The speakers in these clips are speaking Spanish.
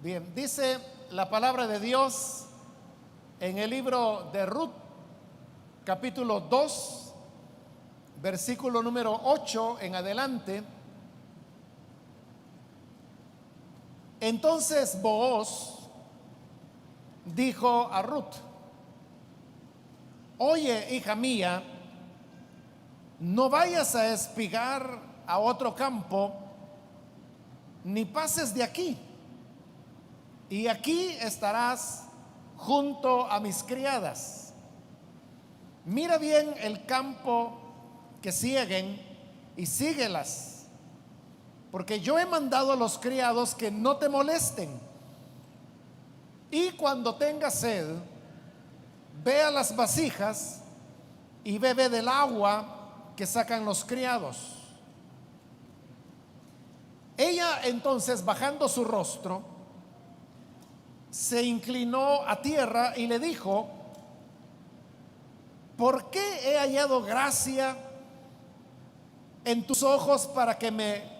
Bien, dice la palabra de Dios en el libro de Ruth, capítulo 2, versículo número 8 en adelante. Entonces Booz dijo a Ruth: oye, hija mía, no vayas a espigar a otro campo, ni pases de aquí, y aquí estarás junto a mis criadas. Mira bien el campo que siguen y síguelas, porque yo he mandado a los criados que no te molesten. Y cuando tengas sed, ve a las vasijas y bebe del agua que sacan los criados. Ella entonces, bajando su rostro, se inclinó a tierra y le dijo: ¿por qué he hallado gracia en tus ojos para que me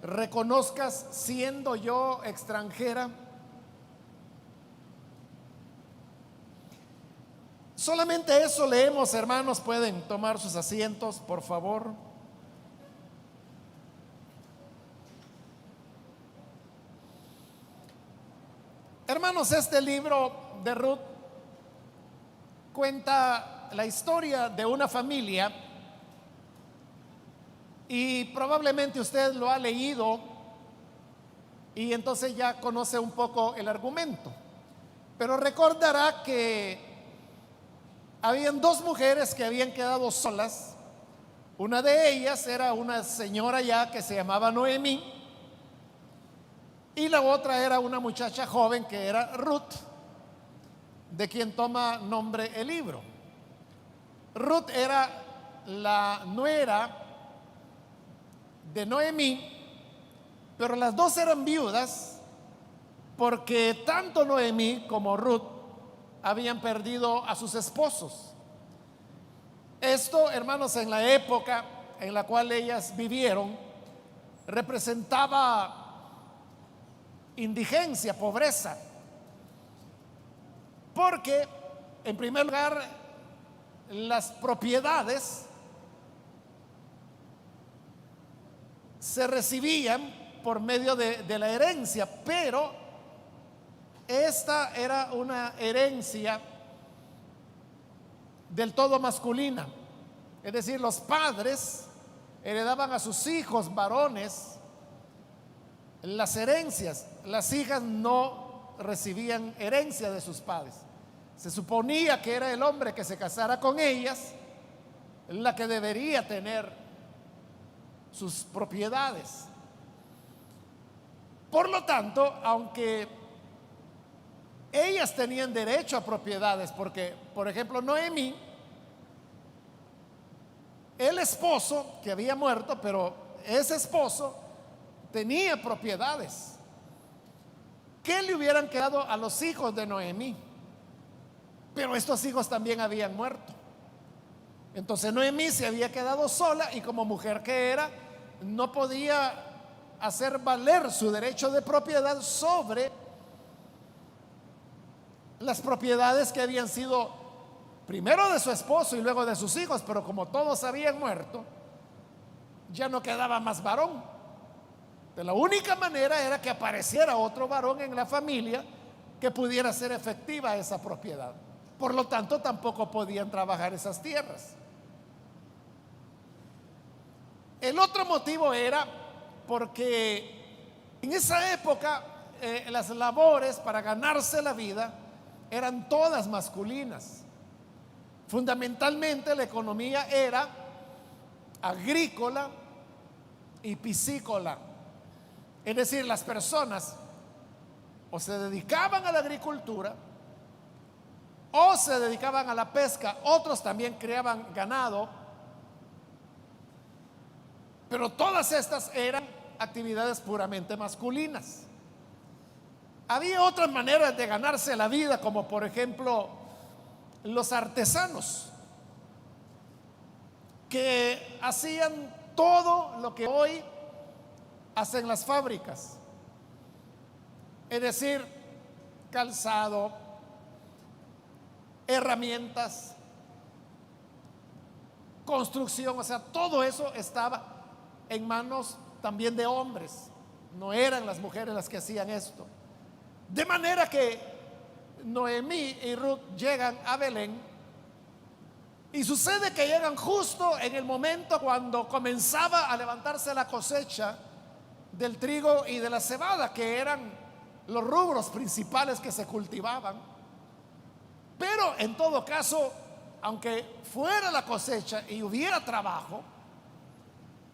reconozcas siendo yo extranjera? Solamente eso leemos, hermanos. Pueden tomar sus asientos, por favor. Hermanos, este libro de Ruth cuenta la historia de una familia, y probablemente usted lo ha leído y entonces ya conoce un poco el argumento. Pero recordará que habían dos mujeres que habían quedado solas. Una de ellas era una señora ya que se llamaba Noemí, y la otra era una muchacha joven que era Ruth, de quien toma nombre el libro. Ruth era la nuera de Noemí, pero las dos eran viudas porque tanto Noemí como Ruth habían perdido a sus esposos. Esto, hermanos, en la época en la cual ellas vivieron, representaba indigencia, pobreza, porque en primer lugar las propiedades se recibían por medio de la herencia, pero esta era una herencia del todo masculina. Es decir, los padres heredaban a sus hijos varones las herencias. Las hijas no recibían herencia de sus padres. Se suponía que era el hombre que se casara con ellas la que debería tener sus propiedades. Por lo tanto, aunque ellas tenían derecho a propiedades, porque, por ejemplo, Noemí, el esposo que había muerto, pero ese esposo tenía propiedades que le hubieran quedado a los hijos de Noemí, pero estos hijos también habían muerto. Entonces Noemí se había quedado sola, y como mujer que era, no podía hacer valer su derecho de propiedad sobre las propiedades que habían sido primero de su esposo y luego de sus hijos, pero como todos habían muerto, ya no quedaba más varón. De la única manera era que apareciera otro varón en la familia que pudiera hacer efectiva esa propiedad. Por lo tanto, tampoco podían trabajar esas tierras. El otro motivo era porque en esa época las labores para ganarse la vida eran todas masculinas. Fundamentalmente la economía era agrícola y piscícola. Es decir, las personas o se dedicaban a la agricultura o se dedicaban a la pesca. Otros también criaban ganado, Pero todas estas eran actividades puramente masculinas. Había otras maneras de ganarse la vida, como por ejemplo los artesanos, que hacían todo lo que hoy hacen las fábricas. Es decir, calzado, herramientas, construcción, o sea, todo eso estaba en manos también de hombres. No eran las mujeres las que hacían esto. De manera que Noemí y Ruth llegan a Belén, y sucede que llegan justo en el momento cuando comenzaba a levantarse la cosecha del trigo y de la cebada, que eran los rubros principales que se cultivaban. Pero en todo caso, aunque fuera la cosecha y hubiera trabajo,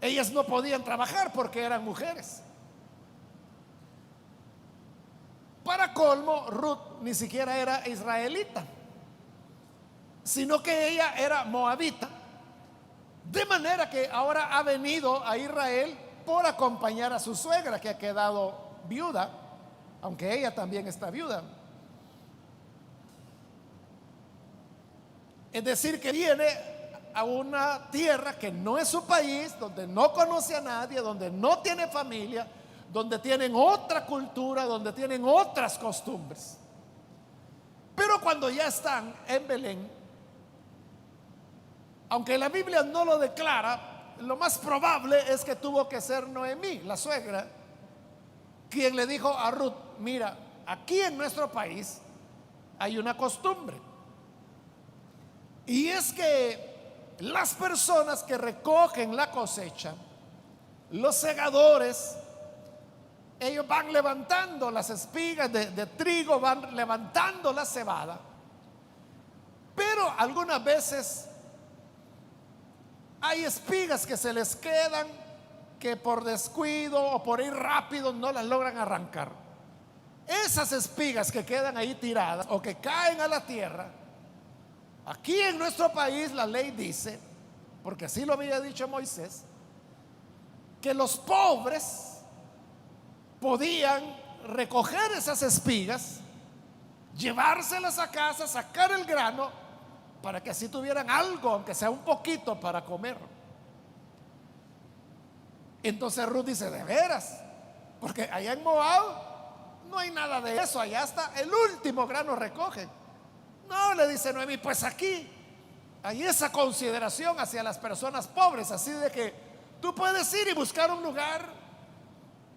ellas no podían trabajar porque eran mujeres. Para colmo, Ruth ni siquiera era israelita, sino que ella era moabita. De manera que ahora ha venido a Israel por acompañar a su suegra, que ha quedado viuda, aunque ella también está viuda. Es decir, que viene a una tierra que no es su país, donde no conoce a nadie, donde no tiene familia, donde tienen otra cultura, donde tienen otras costumbres. Pero cuando ya están en Belén, aunque la Biblia no lo declara, lo más probable es que tuvo que ser Noemí, la suegra, quien le dijo a Ruth: mira, aquí en nuestro país hay una costumbre, y es que las personas que recogen la cosecha, los segadores, ellos van levantando las espigas de trigo, van levantando la cebada, pero algunas veces hay espigas que se les quedan, que por descuido o por ir rápido no las logran arrancar. Esas espigas que quedan ahí tiradas o que caen a la tierra, aquí en nuestro país la ley dice, porque así lo había dicho Moisés, que los pobres podían recoger esas espigas, llevárselas a casa, sacar el grano, para que así tuvieran algo, aunque sea un poquito, para comer. Entonces Ruth dice: de veras, porque allá en Moab no hay nada de eso, allá hasta el último grano recogen. No, le dice Noemí, pues aquí hay esa consideración hacia las personas pobres, así de que tú puedes ir y buscar un lugar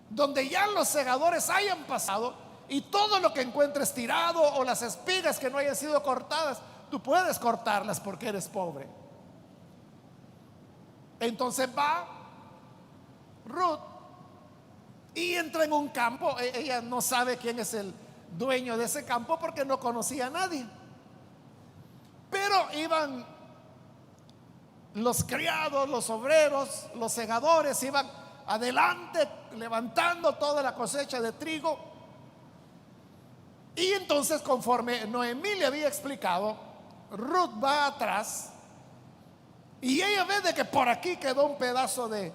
donde ya los segadores hayan pasado, y todo lo que encuentres tirado o las espigas que no hayan sido cortadas, tú puedes cortarlas porque eres pobre. Entonces va Ruth y entra en un campo. Ella no sabe quién es el dueño de ese campo porque no conocía a nadie, pero iban los criados, los obreros, los segadores, iban adelante levantando toda la cosecha de trigo. Y entonces, conforme Noemí le había explicado, Ruth va atrás y ella ve de que por aquí quedó un pedazo de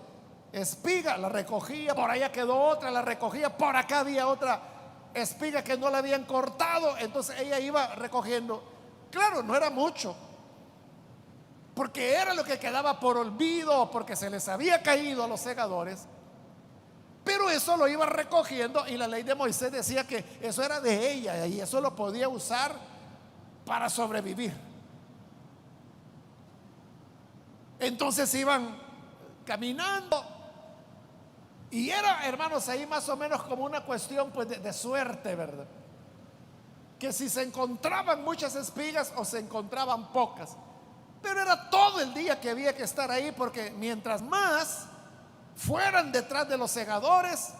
espiga, la recogía, por allá quedó otra, la recogía, por acá había otra espiga que no la habían cortado, entonces ella iba recogiendo. Claro, no era mucho, porque era lo que quedaba por olvido o porque se les había caído a los segadores, pero eso lo iba recogiendo, y la ley de Moisés decía que eso era de ella y eso lo podía usar para sobrevivir. Entonces iban caminando, y era, hermanos, ahí más o menos como una cuestión pues de suerte, ¿verdad? Que si se encontraban muchas espigas o se encontraban pocas, pero era todo el día que había que estar ahí, porque mientras más fueran detrás de los segadores,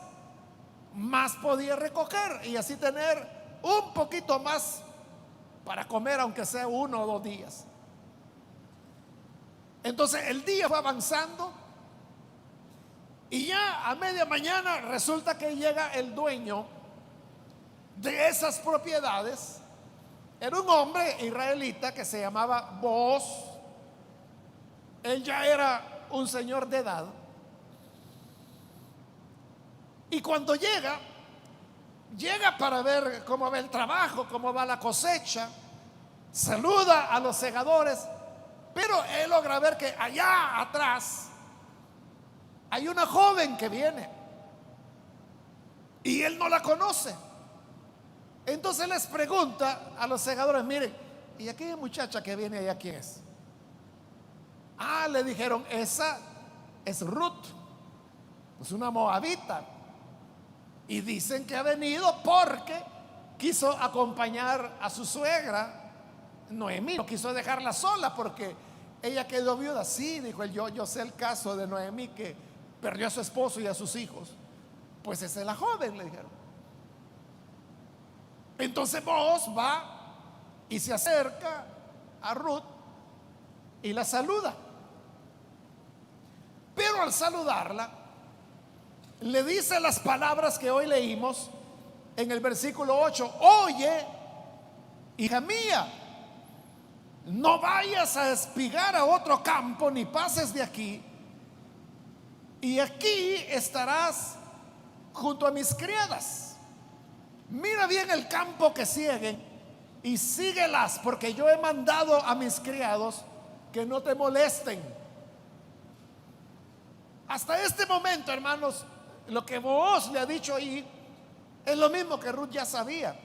más podía recoger y así tener un poquito más para comer, aunque sea 1 o 2 días. Entonces el día va avanzando, y ya a media mañana resulta que llega el dueño de esas propiedades. Era un hombre israelita que se llamaba Booz. Él ya era un señor de edad, Y cuando llega, llega para ver cómo va el trabajo, cómo va la cosecha, saluda a los segadores, pero él logra ver que allá atrás hay una joven que viene y él no la conoce. Entonces les pregunta a los segadores: miren, ¿y aquella muchacha que viene allá quién es? Ah, le dijeron, esa es Ruth, es una moabita. Y dicen que ha venido porque quiso acompañar a su suegra Noemí. No quiso dejarla sola porque ella quedó viuda. Sí, dijo él, yo sé el caso de Noemí, que perdió a su esposo y a sus hijos. Pues esa es la joven, le dijeron. Entonces Booz va y se acerca a Ruth y la saluda. Pero al saludarla, le dice las palabras que hoy leímos en el versículo 8: oye, hija mía, no vayas a espigar a otro campo, ni pases de aquí, y aquí estarás junto a mis criadas. Mira bien el campo que siguen y síguelas, porque yo he mandado a mis criados que no te molesten. Hasta este momento, hermanos, lo que Booz le ha dicho ahí es lo mismo que Ruth ya sabía.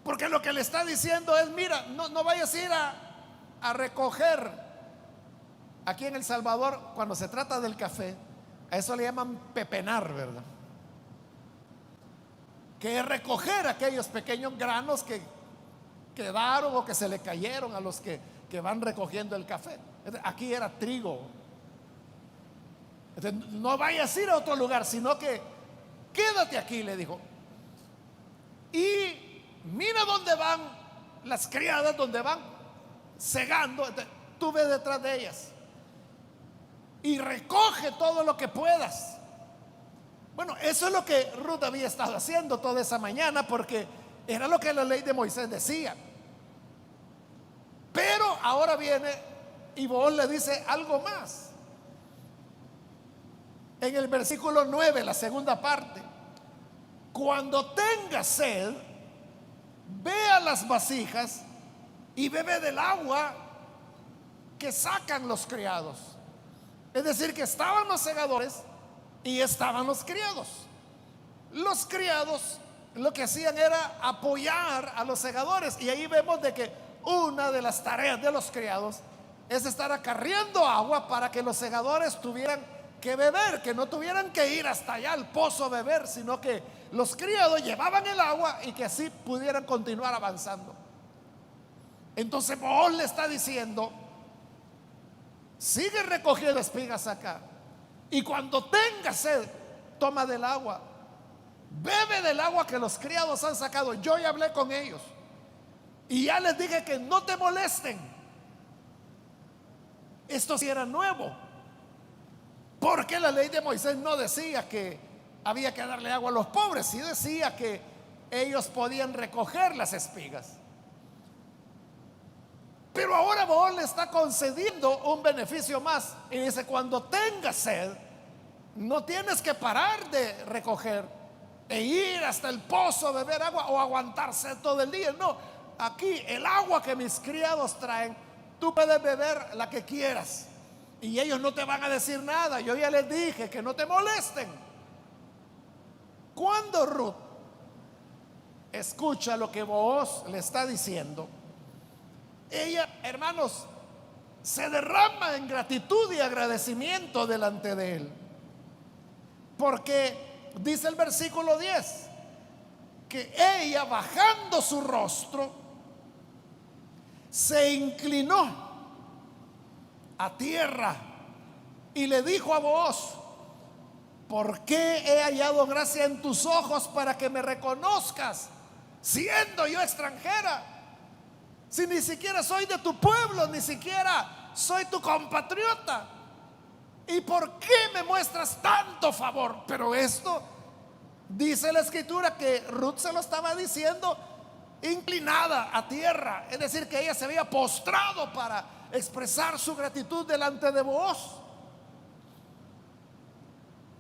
Porque lo que le está diciendo es: mira, no vayas a ir a recoger. Aquí en El Salvador, cuando se trata del café, a eso le llaman pepenar, ¿verdad? Que es recoger aquellos pequeños granos que quedaron o que se le cayeron a los que van recogiendo el café. Aquí era trigo. Entonces, no vayas a ir a otro lugar, sino que quédate aquí, le dijo. Y mira dónde van las criadas, donde van segando. Entonces, tú ve detrás de ellas y recoge todo lo que puedas. Bueno, eso es lo que Ruth había estado haciendo toda esa mañana, porque era lo que la ley de Moisés decía. Pero ahora viene y Booz le dice algo más. En el versículo 9, la segunda parte: cuando tengas sed, ve a las vasijas y bebe del agua que sacan los criados. Es decir, que estaban los segadores y estaban los criados. Los criados lo que hacían era apoyar a los segadores, y ahí vemos de que una de las tareas de los criados es estar acarreando agua para que los segadores tuvieran que beber, que no tuvieran que ir hasta allá al pozo a beber, sino que los criados llevaban el agua y que así pudieran continuar avanzando. Entonces Booz le está diciendo: sigue recogiendo espigas acá, y cuando tengas sed, toma del agua, bebe del agua que los criados han sacado. Yo ya hablé con ellos y ya les dije que no te molesten. Esto sí era nuevo, porque la ley de Moisés no decía que había que darle agua a los pobres, sí decía que ellos podían recoger las espigas. Pero ahora Booz le está concediendo un beneficio más y dice: cuando tengas sed, no tienes que parar de recoger e ir hasta el pozo a beber agua o aguantarse todo el día. No, aquí el agua que mis criados traen, tú puedes beber la que quieras y ellos no te van a decir nada. Yo ya les dije que no te molesten. Cuando Ruth escucha lo que Booz le está diciendo, ella, hermanos, se derrama en gratitud y agradecimiento delante de él. Porque dice el versículo 10 que ella, bajando su rostro, se inclinó a tierra y le dijo a Booz: ¿por qué he hallado gracia en tus ojos para que me reconozcas, siendo yo extranjera? Si ni siquiera soy de tu pueblo, ni siquiera soy tu compatriota. ¿Y por qué me muestras tanto favor? Pero esto, dice la escritura, que Ruth se lo estaba diciendo inclinada a tierra. Es decir, que ella se había postrado para expresar su gratitud delante de Booz.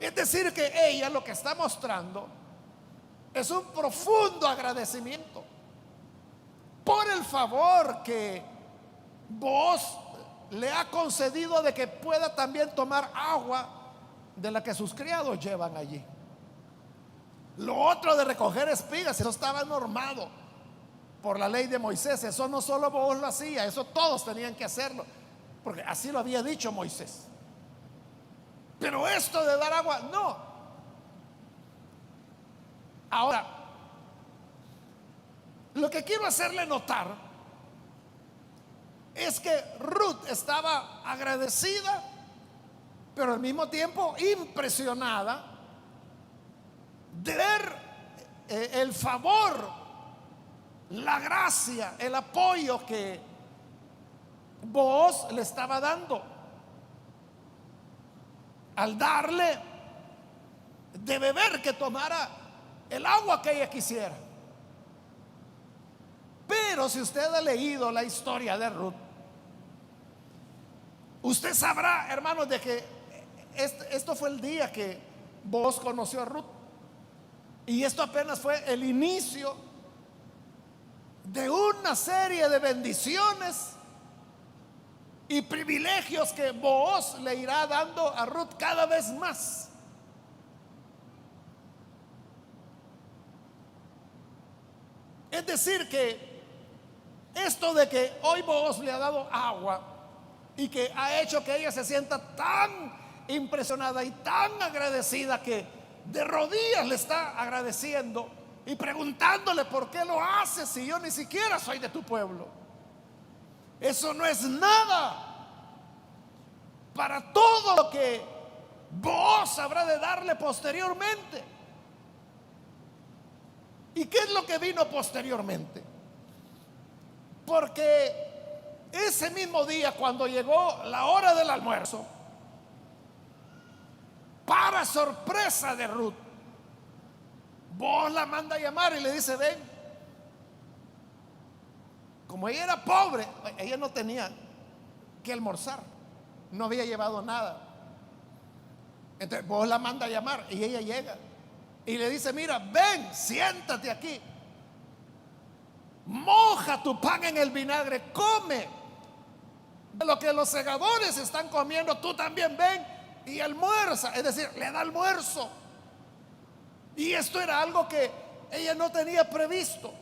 Es decir, que ella lo que está mostrando es un profundo agradecimiento por el favor que vos le ha concedido de que pueda también tomar agua de la que sus criados llevan allí. Lo otro de recoger espigas, eso estaba normado por la ley de Moisés. Eso no solo vos lo hacía, eso todos tenían que hacerlo, porque así lo había dicho Moisés. Pero esto de dar agua, no. Ahora, lo que quiero hacerle notar es que Ruth estaba agradecida, pero al mismo tiempo impresionada de ver el favor, la gracia, el apoyo que Booz le estaba dando al darle de beber, que tomara el agua que ella quisiera. Pero si usted ha leído la historia de Ruth, usted sabrá, hermanos, de que esto fue el día que Booz conoció a Ruth. Y esto apenas fue el inicio de una serie de bendiciones y privilegios que Booz le irá dando a Ruth cada vez más. Es decir, que esto de que hoy Booz le ha dado agua y que ha hecho que ella se sienta tan impresionada y tan agradecida que de rodillas le está agradeciendo y preguntándole por qué lo hace si yo ni siquiera soy de tu pueblo. Eso no es nada para todo lo que Booz habrá de darle posteriormente. ¿Y qué es lo que vino posteriormente? Porque ese mismo día, cuando llegó la hora del almuerzo, para sorpresa de Ruth, Booz la manda a llamar y le dice: ven. Como ella era pobre, ella no tenía que almorzar, no había llevado nada. Entonces Booz la manda a llamar y ella llega y le dice: mira, ven, siéntate aquí, moja tu pan en el vinagre, come de lo que los segadores están comiendo, tú también ven y almuerza. Es decir, le da almuerzo. Y esto era algo que ella no tenía previsto.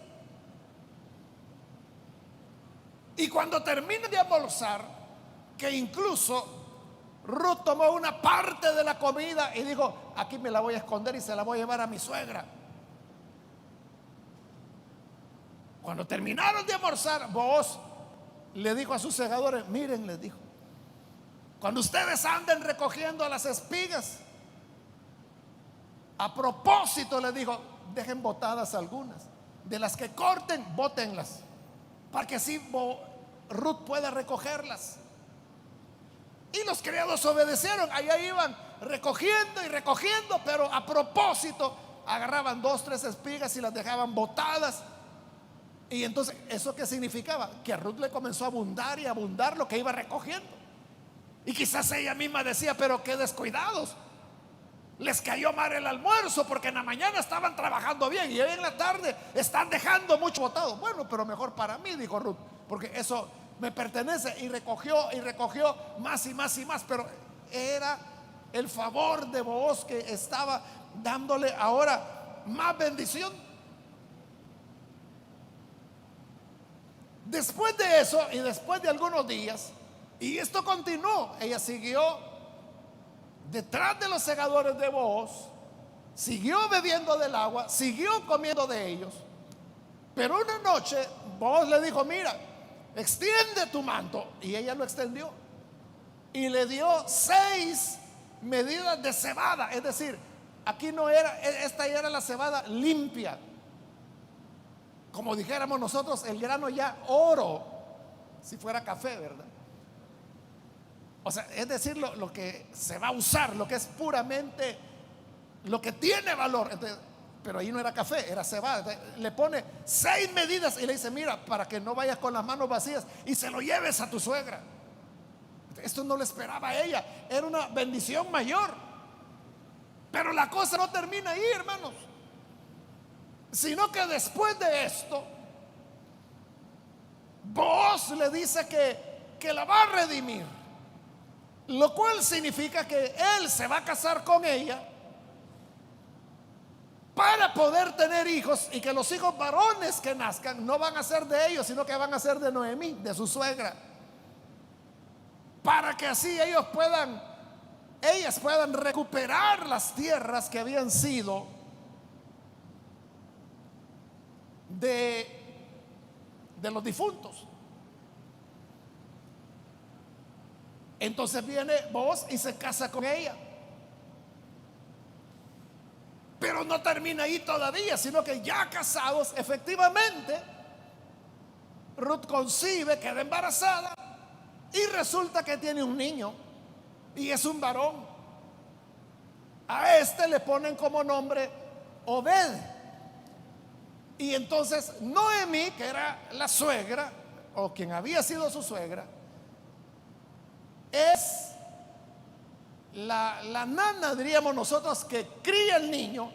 Y cuando termina de almorzar, que incluso Ruth tomó una parte de la comida y dijo: aquí me la voy a esconder y se la voy a llevar a mi suegra. Cuando terminaron de almorzar, Booz le dijo a sus segadores: miren, les dijo, cuando ustedes anden recogiendo las espigas, a propósito les dijo, dejen botadas algunas, de las que corten, bótenlas, para que así Ruth pueda recogerlas. Y los criados obedecieron. Allá iban recogiendo y recogiendo, pero a propósito agarraban 2, 3 espigas y las dejaban botadas. Y entonces, ¿eso qué significaba? Que a Ruth le comenzó a abundar y abundar lo que iba recogiendo. Y quizás ella misma decía: pero qué descuidados, les cayó mal el almuerzo, porque en la mañana estaban trabajando bien y hoy en la tarde están dejando mucho botado. Bueno, pero mejor para mí, dijo Ruth, porque eso me pertenece. Y recogió más y más y más. Pero era el favor de Booz que estaba dándole ahora más bendición. Después de eso y después de algunos días, y esto continuó, ella siguió detrás de los segadores de Booz, siguió bebiendo del agua, siguió comiendo de ellos. Pero una noche Booz le dijo: mira, extiende tu manto. Y ella lo extendió y le dio 6 medidas de cebada. Es decir, aquí no era, esta ya era la cebada limpia, como dijéramos nosotros, el grano ya oro, si fuera café, ¿verdad? O sea, es decir, lo que se va a usar, lo que es puramente, lo que tiene valor. Entonces, pero ahí no era café, era cebada. Entonces, le pone 6 medidas y le dice: mira, para que no vayas con las manos vacías y se lo lleves a tu suegra. Esto no lo esperaba ella, era una bendición mayor. Pero la cosa no termina ahí, hermanos, sino que después de esto, Booz le dice que la va a redimir, lo cual significa que él se va a casar con ella para poder tener hijos, y que los hijos varones que nazcan no van a ser de ellos, sino que van a ser de Noemí, de su suegra, para que así ellas puedan recuperar las tierras que habían sido de los difuntos. Entonces viene Booz y se casa con ella. Pero no termina ahí todavía, sino que ya casados, efectivamente, Ruth concibe, queda embarazada y resulta que tiene un niño y es un varón. A este le ponen como nombre Obed. Y entonces Noemí, que era la suegra, o quien había sido su suegra, es la nana, diríamos nosotros, que cría el niño.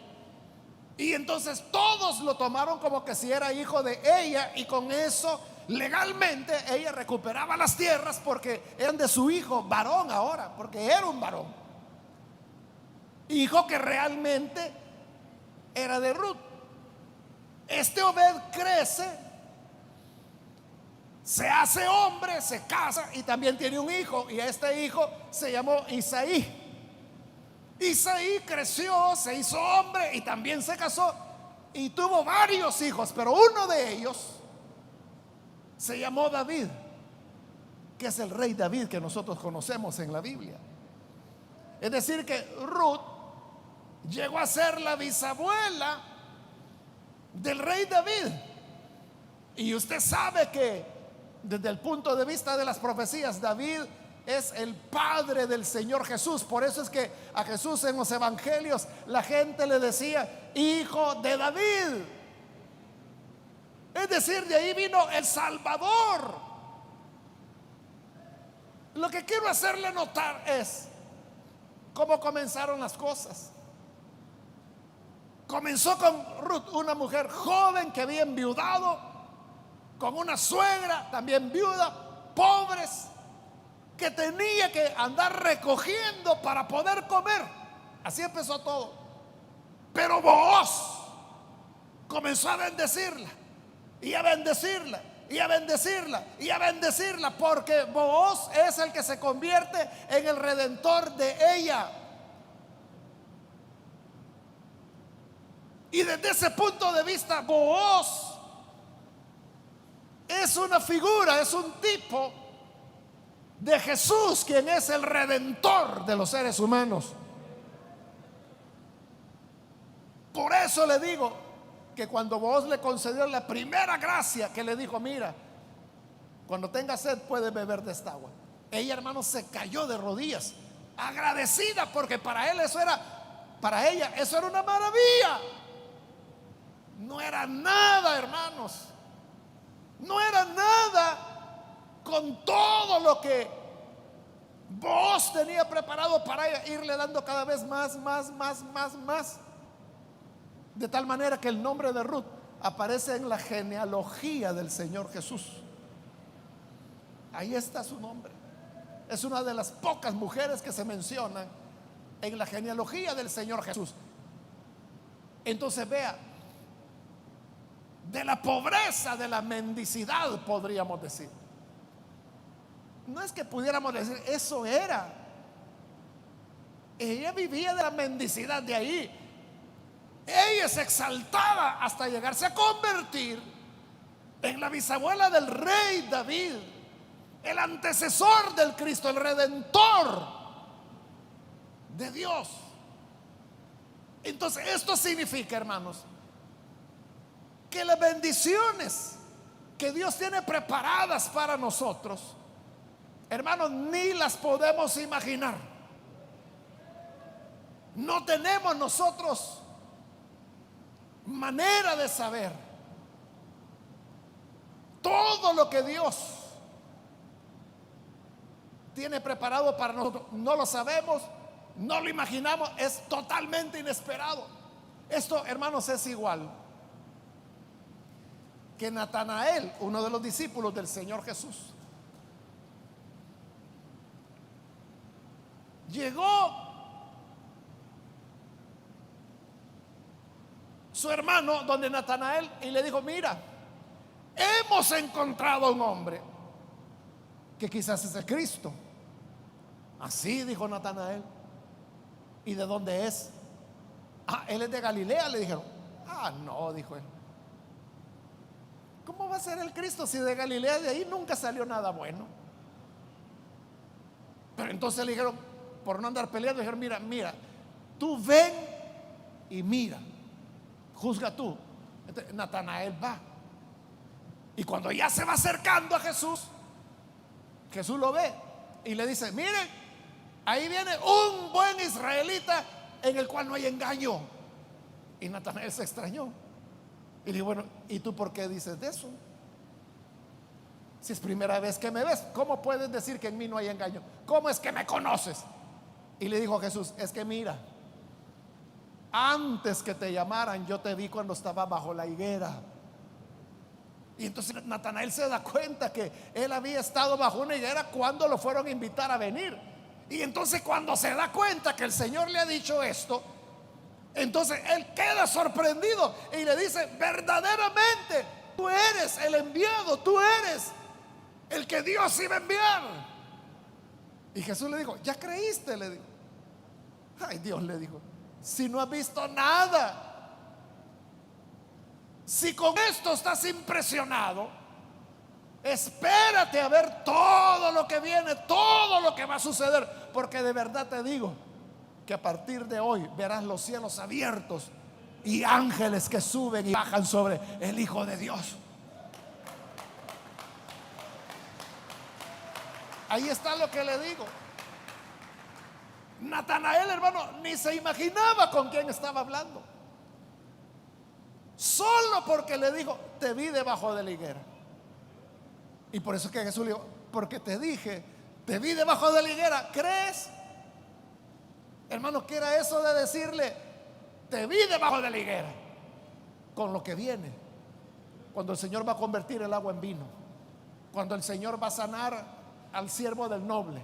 Y entonces todos lo tomaron como que si era hijo de ella, y con eso legalmente ella recuperaba las tierras porque eran de su hijo varón ahora, porque era un varón, hijo que realmente era de Ruth. Este Obed crece, se hace hombre, se casa y también tiene un hijo, y a este hijo se llamó Isaí. Isaí creció, se hizo hombre y también se casó y tuvo varios hijos, pero uno de ellos se llamó David, que es el rey David que nosotros conocemos en la Biblia. Es decir, que Ruth llegó a ser la bisabuela del rey David. Y usted sabe que desde el punto de vista de las profecías, David es el padre del Señor Jesús. Por eso es que a Jesús en los evangelios la gente le decía hijo de David. Es decir, de ahí vino el Salvador. Lo que quiero hacerle notar es cómo comenzaron las cosas. Comenzó con Ruth, una mujer joven que había enviudado, con una suegra también viuda, pobres, que tenía que andar recogiendo para poder comer. Así empezó todo. Pero Booz comenzó a bendecirla, y a bendecirla, y a bendecirla, y a bendecirla, porque Booz es el que se convierte en el redentor de ella. Y desde ese punto de vista, Booz es una figura, es un tipo de Jesús, quien es el redentor de los seres humanos. Por eso le digo que cuando Booz le concedió la primera gracia, que le dijo: mira, cuando tengas sed puedes beber de esta agua, ella, hermanos, se cayó de rodillas, agradecida, porque para ella eso era una maravilla. No era nada, hermanos, no era nada con todo lo que Booz tenía preparado para ella, irle dando cada vez más. De tal manera que el nombre de Ruth aparece en la genealogía del Señor Jesús. Ahí está su nombre. Es una de las pocas mujeres que se mencionan en la genealogía del Señor Jesús. Entonces vea, de la pobreza, de la mendicidad, podríamos decir. No es que pudiéramos decir eso era. Ella vivía de la mendicidad, de ahí ella es exaltada hasta llegarse a convertir en la bisabuela del rey David, el antecesor del Cristo, el redentor de Dios. Entonces esto significa, hermanos, que las bendiciones que Dios tiene preparadas para nosotros, hermanos, ni las podemos imaginar. No tenemos nosotros manera de saber todo lo que Dios tiene preparado para nosotros. No lo sabemos, no lo imaginamos, es totalmente inesperado. Esto, hermanos, es igual que Natanael, uno de los discípulos del Señor Jesús. Llegó su hermano donde Natanael y le dijo: mira, hemos encontrado a un hombre que quizás es el Cristo. Así dijo Natanael. ¿Y de dónde es? Ah, él es de Galilea, le dijeron. Ah, no, dijo él. ¿Cómo va a ser el Cristo si de Galilea, de ahí nunca salió nada bueno? Pero entonces le dijeron, por no andar peleando, dijeron: mira, tú ven y mira, juzga tú. Entonces, Natanael va. Y cuando ya se va acercando a Jesús, Jesús lo ve y le dice: miren, ahí viene un buen israelita en el cual no hay engaño. Y Natanael se extrañó y le dijo: bueno, ¿y tú por qué dices de eso? Si es primera vez que me ves, ¿cómo puedes decir que en mí no hay engaño? ¿Cómo es que me conoces? Y le dijo Jesús: es que mira, antes que te llamaran, yo te vi cuando estaba bajo la higuera. Y entonces Natanael se da cuenta que él había estado bajo una higuera cuando lo fueron a invitar a venir. Y entonces, cuando se da cuenta que el Señor le ha dicho esto, entonces él queda sorprendido y le dice: verdaderamente tú eres el enviado, tú eres el que Dios iba a enviar. Y Jesús le dijo: ¿ya creíste? Le dijo. Ay, Dios le dijo: si no has visto nada, si con esto estás impresionado, espérate a ver todo lo que viene, todo lo que va a suceder, porque de verdad te digo que a partir de hoy verás los cielos abiertos y ángeles que suben y bajan sobre el Hijo de Dios. Ahí está lo que le digo. Natanael, hermano, ni se imaginaba con quién estaba hablando. Solo porque le dijo: te vi debajo de la higuera. Y por eso es que Jesús le dijo: porque te dije, te vi debajo de la higuera, ¿crees? Hermano, ¿qué era eso de decirle: te vi debajo de la higuera? Con lo que viene, cuando el Señor va a convertir el agua en vino, cuando el Señor va a sanar al siervo del noble,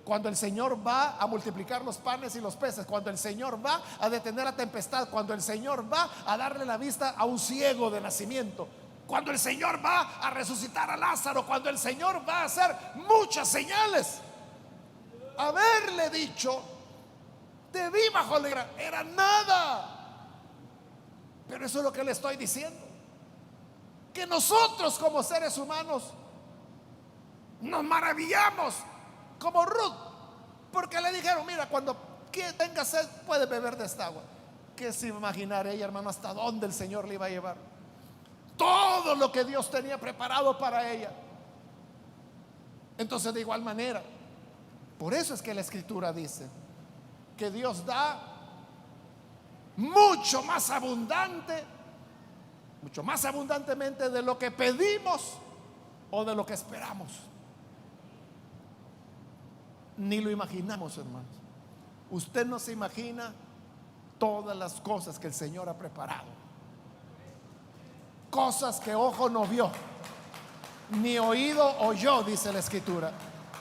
cuando el Señor va a multiplicar los panes y los peces, cuando el Señor va a detener la tempestad, cuando el Señor va a darle la vista a un ciego de nacimiento, cuando el Señor va a resucitar a Lázaro, cuando el Señor va a hacer muchas señales. Haberle dicho: te vi bajo la higuera, era nada. Pero eso es lo que le estoy diciendo, que nosotros como seres humanos nos maravillamos como Ruth, porque le dijeron: mira, cuando tenga sed puede beber de esta agua. ¿Qué se imaginar ella, hermano, hasta dónde el Señor le iba a llevar? Todo lo que Dios tenía preparado para ella. Entonces, de igual manera, por eso es que la Escritura dice que Dios da mucho más abundante, mucho más abundantemente de lo que pedimos o de lo que esperamos. Ni lo imaginamos, hermanos. Usted no se imagina todas las cosas que el Señor ha preparado. Cosas que ojo no vio, ni oído oyó, dice la Escritura.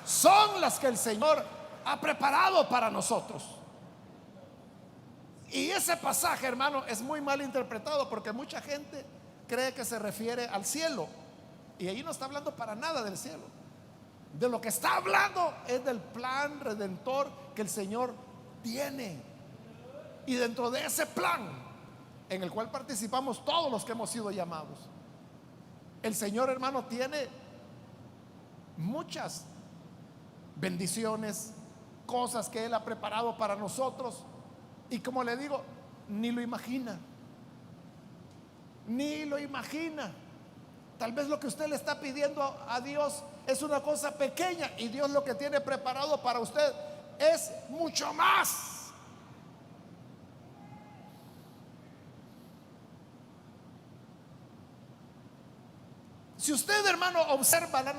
Son las que el Señor ha preparado para nosotros. Y ese pasaje, hermano, es muy mal interpretado, porque mucha gente cree que se refiere al cielo, y ahí no está hablando para nada del cielo. De lo que está hablando es del plan redentor que el Señor tiene. Y dentro de ese plan, en el cual participamos todos los que hemos sido llamados, el Señor, hermano, tiene muchas bendiciones, cosas que Él ha preparado para nosotros. Y como le digo, ni lo imagina. Ni lo imagina. Tal vez lo que usted le está pidiendo a Dios es una cosa pequeña, y Dios lo que tiene preparado para usted es mucho más. Si usted, hermano, observa la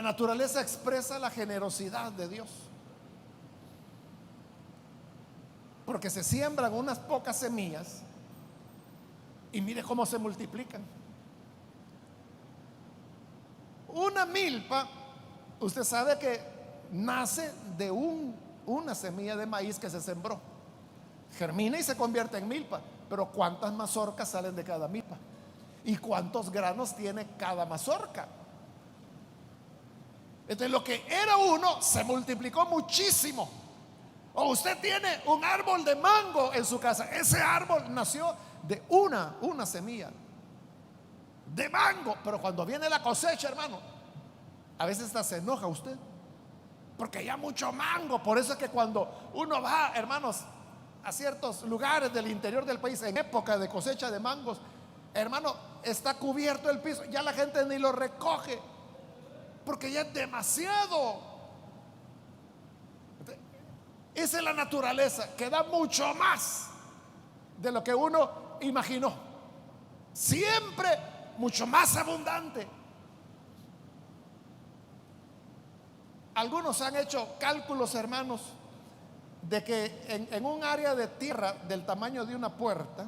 naturaleza expresa la generosidad de Dios. porque se siembran unas pocas semillas y mire cómo se multiplican. Una milpa, usted sabe que nace de una semilla de maíz que se sembró, germina y se convierte en milpa. Pero ¿cuántas mazorcas salen de cada milpa? ¿Y cuántos granos tiene cada mazorca? Entonces lo que era uno se multiplicó muchísimo. O usted tiene un árbol de mango en su casa, ese árbol nació de una semilla de mango. Pero cuando viene la cosecha, hermano, a veces hasta se enoja usted, porque ya mucho mango. Por eso es que cuando uno va, hermanos, a ciertos lugares del interior del país en época de cosecha de mangos, hermano, está cubierto el piso, ya la gente ni lo recoge, porque ya es demasiado. Esa es la naturaleza, que da mucho más de lo que uno imaginó, siempre mucho más abundante. Algunos han hecho cálculos, hermanos, de que en un área de tierra del tamaño de una puerta,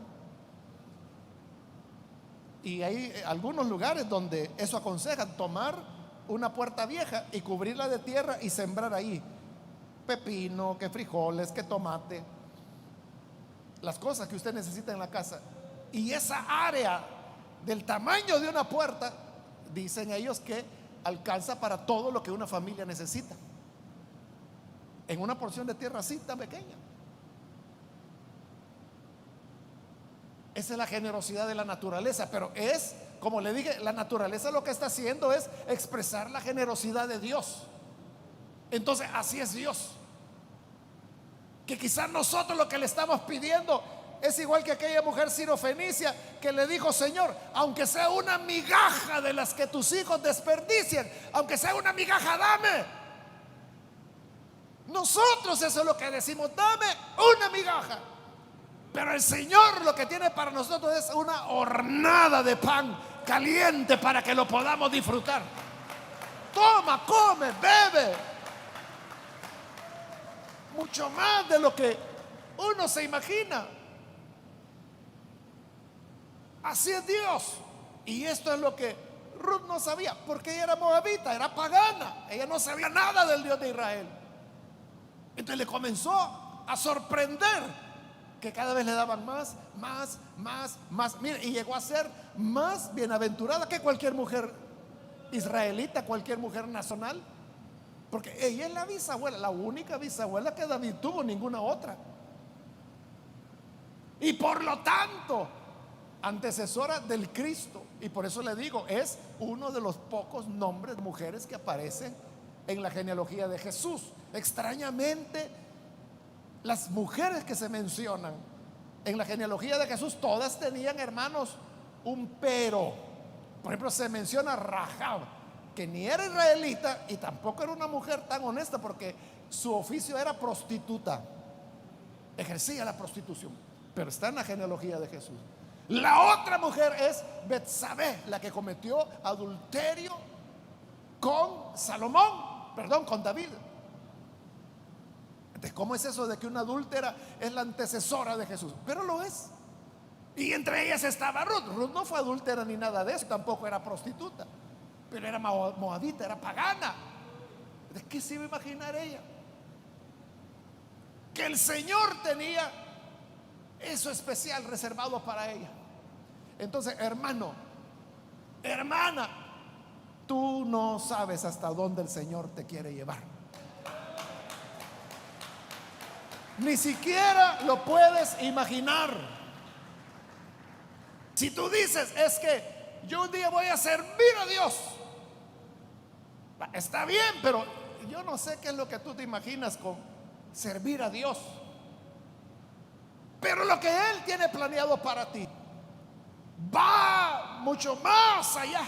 y hay algunos lugares donde eso aconsejan, tomar una puerta vieja y cubrirla de tierra y sembrar ahí pepino, que frijoles, que tomate, las cosas que usted necesita en la casa. Y esa área del tamaño de una puerta, dicen ellos que alcanza para todo lo que una familia necesita, en una porción de tierra así tan pequeña. Esa es la generosidad de la naturaleza. Pero es, como le dije, la naturaleza lo que está haciendo es expresar la generosidad de Dios. Entonces así es Dios, que quizás nosotros lo que le estamos pidiendo es igual que aquella mujer sirofenicia que le dijo: Señor, aunque sea una migaja de las que tus hijos desperdician, aunque sea una migaja, dame. Nosotros eso es lo que decimos: dame una migaja. Pero el Señor lo que tiene para nosotros es una hornada de pan caliente para que lo podamos disfrutar. Toma, come, bebe. Mucho más de lo que uno se imagina. Así es Dios. Y esto es lo que Ruth no sabía, porque ella era moabita, era pagana. Ella no sabía nada del Dios de Israel. Entonces le comenzó a sorprender que cada vez le daban más. Mire, y llegó a ser más bienaventurada que cualquier mujer israelita, cualquier mujer nacional. Porque ella es la bisabuela, la única bisabuela que David tuvo, ninguna otra. Y por lo tanto, antecesora del Cristo. Y por eso le digo, es uno de los pocos nombres de mujeres que aparecen en la genealogía de Jesús. Extrañamente, las mujeres que se mencionan en la genealogía de Jesús, todas tenían, hermanos, un pero. Por ejemplo, se menciona Rahab, que ni era israelita y tampoco era una mujer tan honesta, porque su oficio era prostituta, ejercía la prostitución, pero está en la genealogía de Jesús. La otra mujer es Betsabé, la que cometió adulterio con Salomón, perdón, con David. Entonces, ¿cómo es eso de que una adúltera es la antecesora de Jesús? Pero lo es. Y entre ellas estaba Ruth. Ruth no fue adúltera ni nada de eso, tampoco era prostituta, pero era moabita, era pagana. ¿De qué se iba a imaginar ella? Que el Señor tenía eso especial reservado para ella. Entonces, hermano, hermana, tú no sabes hasta dónde el Señor te quiere llevar. Ni siquiera lo puedes imaginar. Si tú dices: es que yo un día voy a servir a Dios, está bien, pero yo no sé qué es lo que tú te imaginas con servir a Dios. Pero lo que Él tiene planeado para ti va mucho más allá,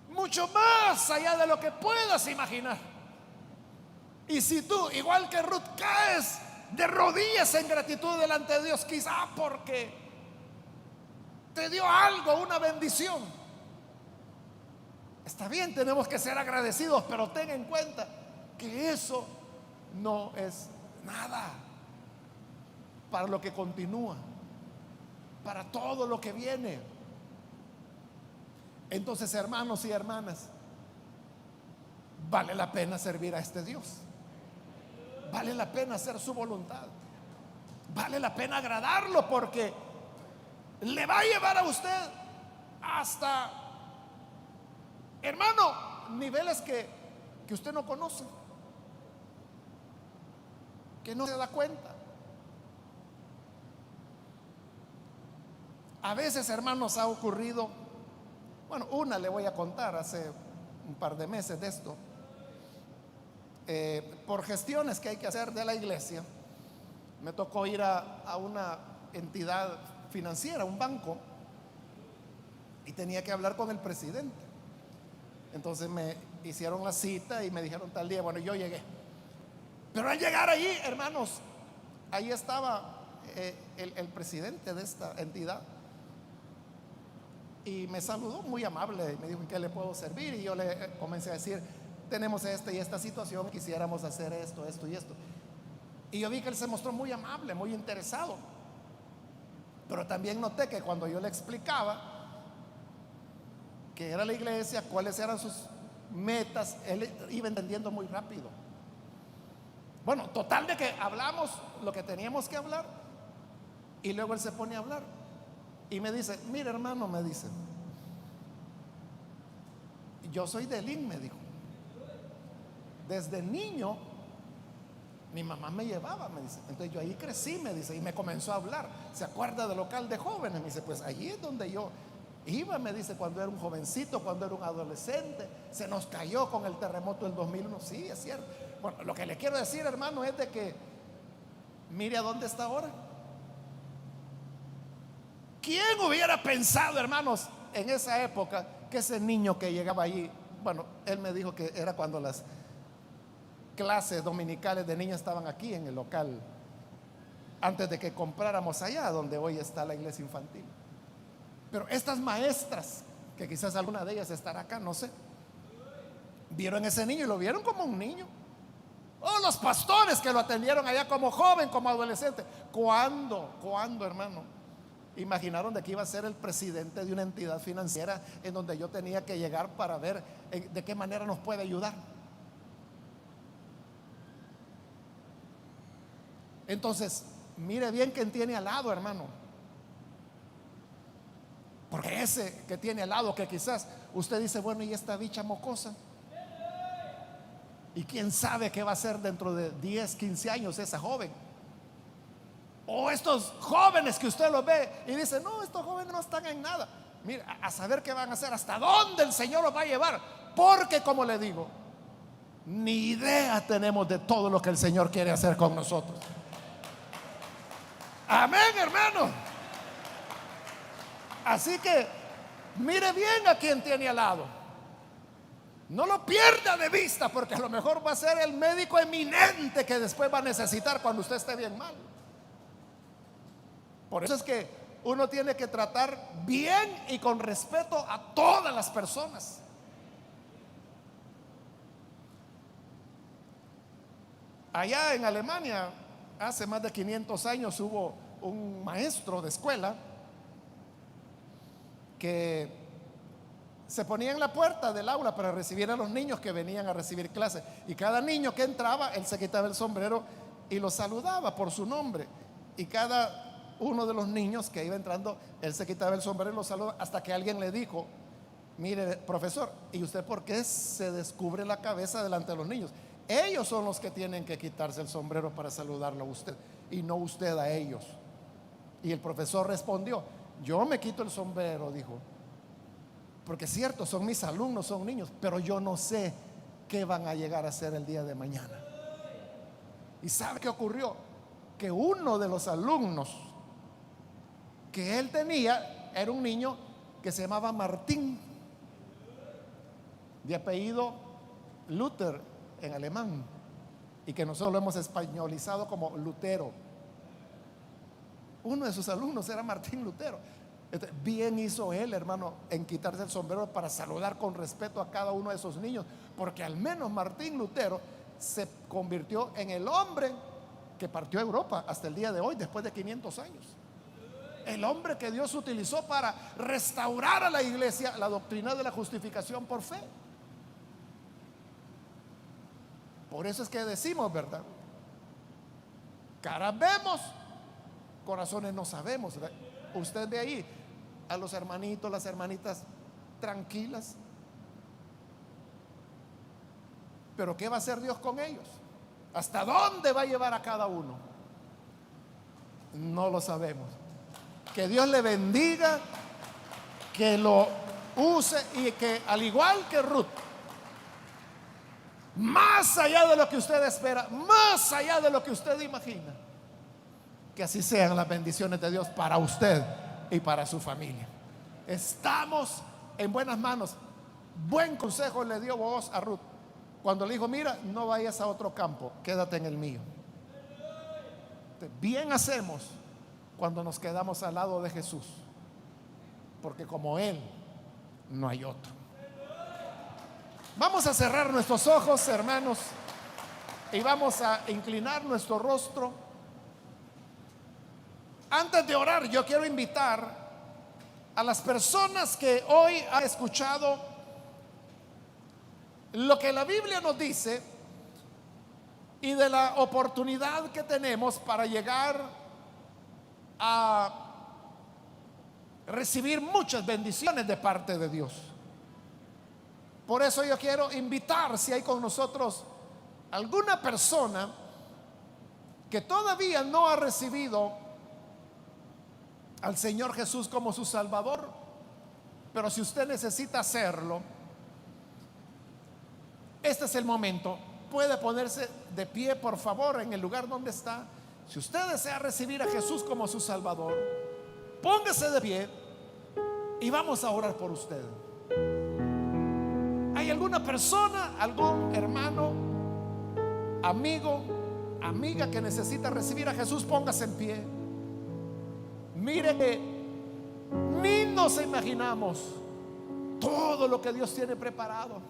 mucho más allá de lo que puedas imaginar. Y si tú, igual que Ruth, caes de rodillas en gratitud delante de Dios, quizá porque te dio algo, una bendición, está bien, tenemos que ser agradecidos, pero ten en cuenta que eso no es nada. para lo que continúa, para todo lo que viene. Entonces, hermanos y hermanas, vale la pena servir a este Dios, vale la pena hacer su voluntad, vale la pena agradarlo, porque le va a llevar a usted hasta, hermano, niveles que usted no conoce, que no se da cuenta. A veces, hermanos, ha ocurrido, bueno, una le voy a contar, hace un par de meses de esto, por gestiones que hay que hacer de la iglesia, me tocó ir a una entidad financiera, un banco, y tenía que hablar con el presidente. Entonces me hicieron la cita y me dijeron tal día. Bueno, yo llegué, pero al llegar allí, hermanos, ahí estaba el presidente de esta entidad, y me saludó muy amable y me dijo: ¿en qué le puedo servir? Y yo le comencé a decir: tenemos esta y esta situación, quisiéramos hacer esto, esto y esto. Y yo vi que él se mostró muy amable, muy interesado, pero también noté que cuando yo le explicaba qué era la iglesia, cuáles eran sus metas, él iba entendiendo muy rápido. Bueno, total de que hablamos lo que teníamos que hablar, y luego él se pone a hablar y me dice: mira, hermano, me dice, yo soy de Lin, me dijo. Desde niño mi mamá me llevaba, me dice. Entonces yo ahí crecí, me dice, y me comenzó a hablar. ¿Se acuerda del local de jóvenes? Me dice: pues allí es donde yo iba, me dice, cuando era un jovencito, cuando era un adolescente. Se nos cayó con el terremoto del 2001. Sí, es cierto. Bueno, lo que le quiero decir, hermano, es de que mire a dónde está ahora. ¿Quién hubiera pensado, hermanos, en esa época, que ese niño que llegaba allí, bueno, él me dijo que era cuando las clases dominicales de niños estaban aquí en el local, antes de que compráramos allá donde hoy está la iglesia infantil. Pero estas maestras, que quizás alguna de ellas estará acá, no sé, vieron ese niño y lo vieron como un niño. Oh, los pastores que lo atendieron allá como joven, como adolescente. ¿Cuándo, hermano, imaginaron de que iba a ser el presidente de una entidad financiera en donde yo tenía que llegar para ver de qué manera nos puede ayudar? Entonces, mire bien quién tiene al lado, hermano, porque ese que tiene al lado, que quizás usted dice: bueno, ¿y esta bicha mocosa? Y quién sabe qué va a ser dentro de 10, 15 años esa joven. O estos jóvenes que usted los ve y dice: no, estos jóvenes no están en nada. Mira, a saber qué van a hacer, hasta dónde el Señor los va a llevar. Porque, como le digo, ni idea tenemos de todo lo que el Señor quiere hacer con nosotros. Amén, hermano. Así que mire bien a quien tiene al lado. No lo pierda de vista, porque a lo mejor va a ser el médico eminente que después va a necesitar cuando usted esté bien mal. Por eso es que uno tiene que tratar bien y con respeto a todas las personas. Allá en Alemania, hace más de 500 años, hubo un maestro de escuela que se ponía en la puerta del aula para recibir a los niños que venían a recibir clases. Y cada niño que entraba, él se quitaba el sombrero y lo saludaba por su nombre. Y cada uno de los niños que iba entrando, él se quitaba el sombrero y lo saludaba, hasta que alguien le dijo: mire, profesor, ¿y usted por qué se descubre la cabeza delante de los niños? Ellos son los que tienen que quitarse el sombrero para saludarlo a usted, y no usted a ellos. Y el profesor respondió: yo me quito el sombrero, dijo, porque es cierto, son mis alumnos, son niños, pero yo no sé qué van a llegar a ser el día de mañana. ¿Y sabe qué ocurrió? Que uno de los alumnos que él tenía era un niño que se llamaba Martín, de apellido Luther en alemán, y que nosotros lo hemos españolizado como Lutero. Uno de sus alumnos era Martín Lutero. Bien hizo él, hermano, en quitarse el sombrero para saludar con respeto a cada uno de esos niños, porque al menos Martín Lutero se convirtió en el hombre que partió a Europa hasta el día de hoy, después de 500 años. El hombre que Dios utilizó para restaurar a la iglesia la doctrina de la justificación por fe. Por eso es que decimos, ¿verdad? Caras vemos, corazones no sabemos. Usted ve ahí a los hermanitos, las hermanitas tranquilas, pero ¿qué va a hacer Dios con ellos? ¿Hasta dónde va a llevar a cada uno? No lo sabemos. Que Dios le bendiga, que lo use y que, al igual que Ruth, más allá de lo que usted espera, más allá de lo que usted imagina, que así sean las bendiciones de Dios para usted y para su familia. Estamos en buenas manos. Buen consejo le dio Booz a Ruth cuando le dijo: mira, no vayas a otro campo, quédate en el mío. Bien hacemos cuando nos quedamos al lado de Jesús, porque como Él no hay otro. Vamos a cerrar nuestros ojos, hermanos, y vamos a inclinar nuestro rostro. Antes de orar, yo quiero invitar a las personas que hoy han escuchado lo que la Biblia nos dice y de la oportunidad que tenemos para llegar a recibir muchas bendiciones de parte de Dios. Por eso yo quiero invitar, si hay con nosotros alguna persona que todavía no ha recibido al Señor Jesús como su Salvador, pero si usted necesita hacerlo, este es el momento. Puede ponerse de pie, por favor, en el lugar donde está. Si usted desea recibir a Jesús como su Salvador, póngase de pie y vamos a orar por usted. ¿Hay alguna persona, algún hermano, amigo, amiga que necesita recibir a Jesús? Póngase en pie. Mire que ni nos imaginamos todo lo que Dios tiene preparado.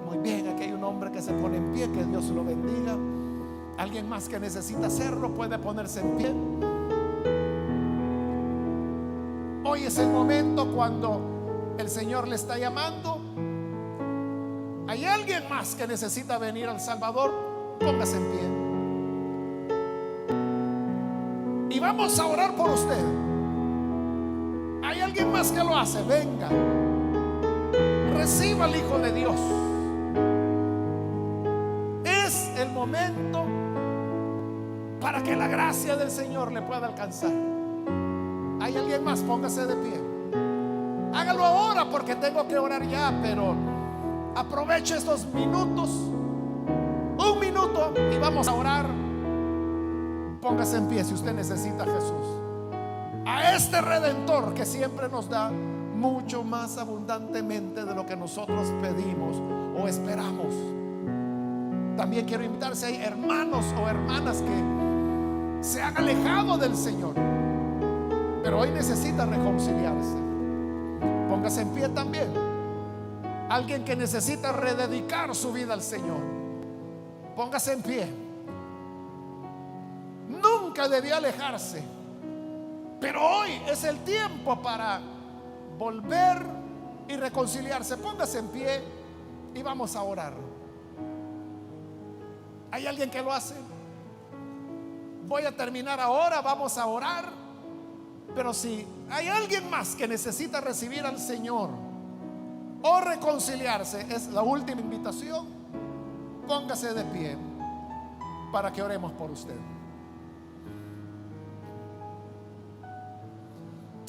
Muy bien, aquí hay un hombre que se pone en pie, que Dios lo bendiga. Alguien más que necesita hacerlo puede ponerse en pie. Hoy es el momento cuando el Señor le está llamando. ¿Hay alguien más que necesita venir al Salvador? Póngase en pie. Y vamos a orar por usted. ¿Hay alguien más que lo hace? Venga, reciba al Hijo de Dios. Es el momento para que la gracia del Señor le pueda alcanzar. ¿Hay alguien más? Póngase de pie. Hágalo ahora porque tengo que orar ya, pero aproveche estos minutos, un minuto, y vamos a orar. Póngase en pie si usted necesita a Jesús, a este Redentor que siempre nos da mucho más abundantemente de lo que nosotros pedimos o esperamos. También quiero invitar, si hay hermanos o hermanas que se han alejado del Señor, pero hoy necesita reconciliarse, póngase en pie también. Alguien que necesita rededicar su vida al Señor, póngase en pie. Nunca debió alejarse, pero hoy es el tiempo para volver y reconciliarse. Póngase en pie y vamos a orar. ¿Hay alguien que lo hace? Voy a terminar ahora, vamos a orar. Pero si hay alguien más que necesita recibir al Señor o reconciliarse, es la última invitación. Póngase de pie para que oremos por usted.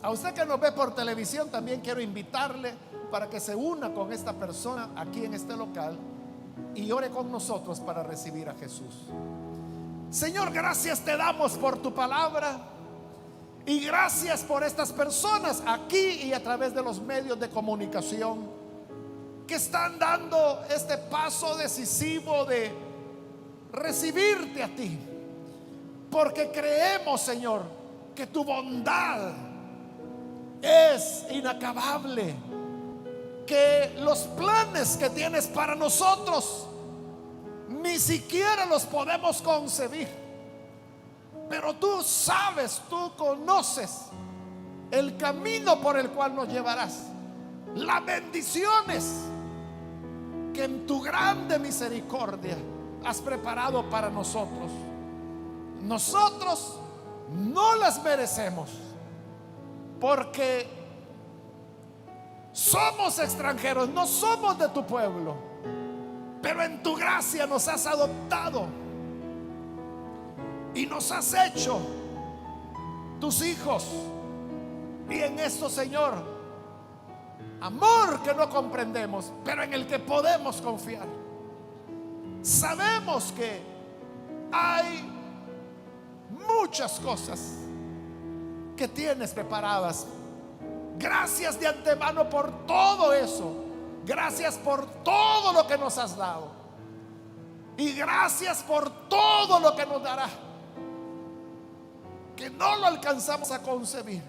A usted que nos ve por televisión, también quiero invitarle para que se una con esta persona aquí en este local y ore con nosotros para recibir a Jesús. Señor, gracias te damos por tu palabra y gracias por estas personas aquí y a través de los medios de comunicación que están dando este paso decisivo de recibirte a ti, porque creemos, Señor, que tu bondad es inacabable, que los planes que tienes para nosotros ni ni siquiera los podemos concebir. Pero tú sabes, tú conoces el camino por el cual nos llevarás, las bendiciones que en tu grande misericordia has preparado para nosotros. Nosotros no las merecemos, porque somos extranjeros, no somos de tu pueblo, pero en tu gracia nos has adoptado y nos has hecho tus hijos. Y en esto, Señor, amor que no comprendemos, pero en el que podemos confiar. Sabemos que hay muchas cosas que tienes preparadas. Gracias de antemano por todo eso. Gracias por todo lo que nos has dado. Y gracias por todo lo que nos dará, que no lo alcanzamos a concebir.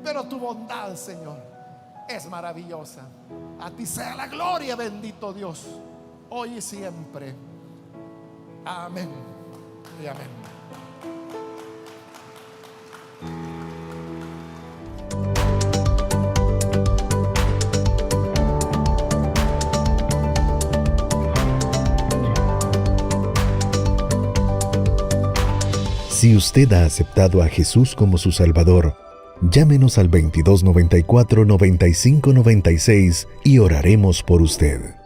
Pero tu bondad, Señor, es maravillosa. A ti sea la gloria, bendito Dios, hoy y siempre. Amén y amén. Si usted ha aceptado a Jesús como su Salvador, llámenos al 2294-9596 y oraremos por usted.